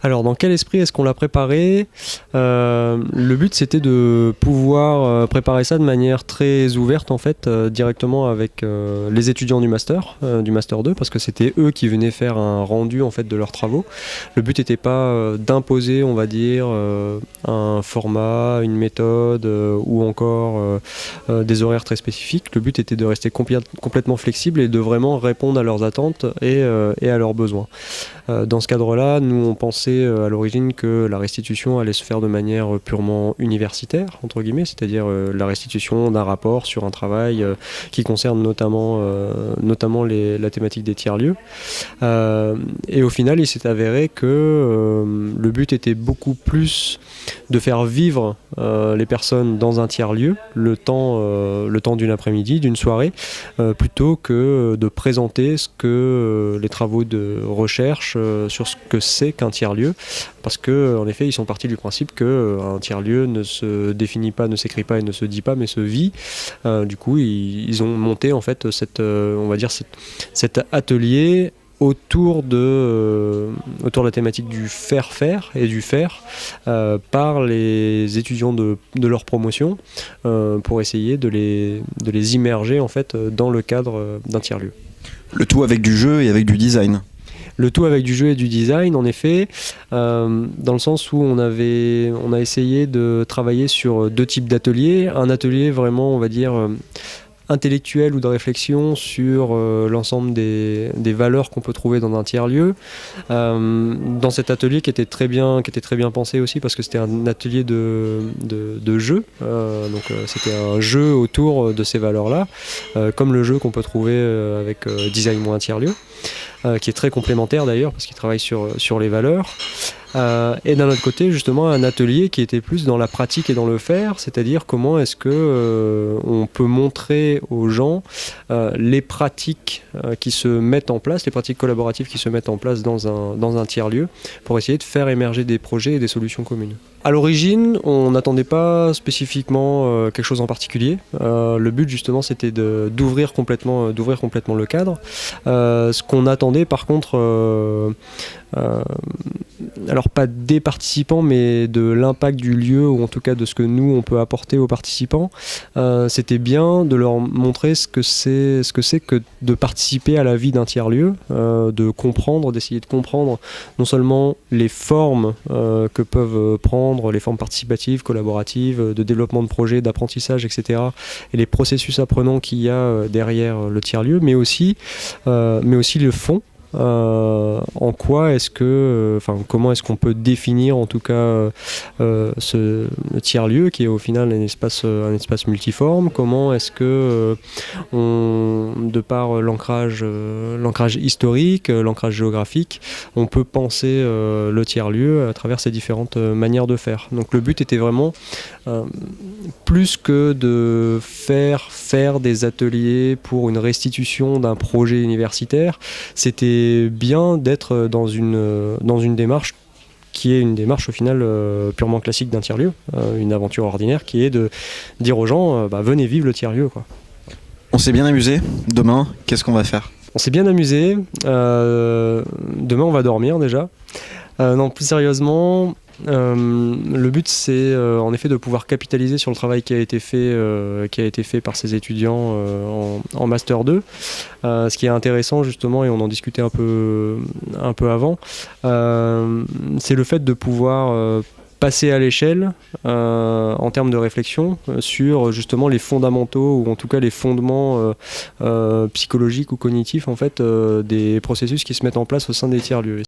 Alors, dans quel esprit est-ce qu'on l'a préparé? Le but, c'était de pouvoir préparer ça de manière très ouverte, en fait, directement avec les étudiants du Master 2, parce que c'était eux qui venaient faire un rendu, en fait, de leurs travaux. Le but n'était pas d'imposer, on va dire, un format, une méthode ou encore des horaires très spécifiques. Le but était de rester complètement flexible et de vraiment répondre à leurs attentes et à leurs besoins. Dans ce cadre-là, nous on pensait à l'origine que la restitution allait se faire de manière purement universitaire, entre guillemets, c'est-à-dire la restitution d'un rapport sur un travail qui concerne notamment la thématique des tiers-lieux. Et au final, il s'est avéré que le but était beaucoup plus de faire vivre les personnes dans un tiers-lieu le temps d'une après-midi, d'une soirée, plutôt que de présenter ce que les travaux de recherche sur ce que c'est qu'un tiers-lieu, parce que en effet ils sont partis du principe qu'un tiers-lieu ne se définit pas, ne s'écrit pas et ne se dit pas, mais se vit. Du coup ils ont monté en fait on va dire cet atelier autour de la thématique du faire et du faire par les étudiants de leur promotion pour essayer de les immerger en fait dans le cadre d'un tiers-lieu. Le tout avec du jeu et avec du design. Le tout avec du jeu et du design, en effet, dans le sens où on a essayé de travailler sur deux types d'ateliers. Un atelier vraiment, on va dire, intellectuel ou de réflexion sur l'ensemble des valeurs qu'on peut trouver dans un tiers-lieu. Dans cet atelier qui était très bien pensé aussi, parce que c'était un atelier de jeu. Donc c'était un jeu autour de ces valeurs-là, comme le jeu qu'on peut trouver avec Design-moi un tiers-lieu. Qui est très complémentaire d'ailleurs parce qu'il travaille sur les valeurs. Et d'un autre côté, justement, un atelier qui était plus dans la pratique et dans le faire, c'est-à-dire comment est-ce que on peut montrer aux gens les pratiques qui se mettent en place, les pratiques collaboratives qui se mettent en place dans un tiers-lieu, pour essayer de faire émerger des projets et des solutions communes. À l'origine, on n'attendait pas spécifiquement quelque chose en particulier. Le but justement, c'était d'ouvrir complètement le cadre. Ce qu'on attendait, par contre, alors pas des participants, mais de l'impact du lieu, ou en tout cas de ce que nous on peut apporter aux participants, c'était bien de leur montrer ce que c'est que de participer à la vie d'un tiers-lieu, d'essayer de comprendre non seulement les formes que peuvent prendre les formes participatives, collaboratives, de développement de projets, d'apprentissage, etc., et les processus apprenants qu'il y a derrière le tiers-lieu, mais aussi le fond. En quoi est-ce que, comment est-ce qu'on peut définir en tout cas ce tiers-lieu qui est au final un espace multiforme? Comment est-ce que de par l'ancrage historique, l'ancrage géographique, on peut penser le tiers-lieu à travers ces différentes manières de faire? Donc le but était vraiment plus que de faire des ateliers pour une restitution d'un projet universitaire, c'était bien d'être dans une démarche qui est une démarche au final purement classique d'un tiers-lieu, une aventure ordinaire qui est de dire aux gens venez vivre le tiers-lieu, quoi. On s'est bien amusé. Demain, qu'est-ce qu'on va faire? On s'est bien amusé. Demain on va dormir déjà. Non, plus sérieusement, le but c'est en effet de pouvoir capitaliser sur le travail qui a été fait par ces étudiants en Master 2. Ce qui est intéressant justement, et on en discutait un peu avant, c'est le fait de pouvoir passer à l'échelle en termes de réflexion sur justement les fondamentaux, ou en tout cas les fondements psychologiques ou cognitifs en fait, des processus qui se mettent en place au sein des tiers-lieux.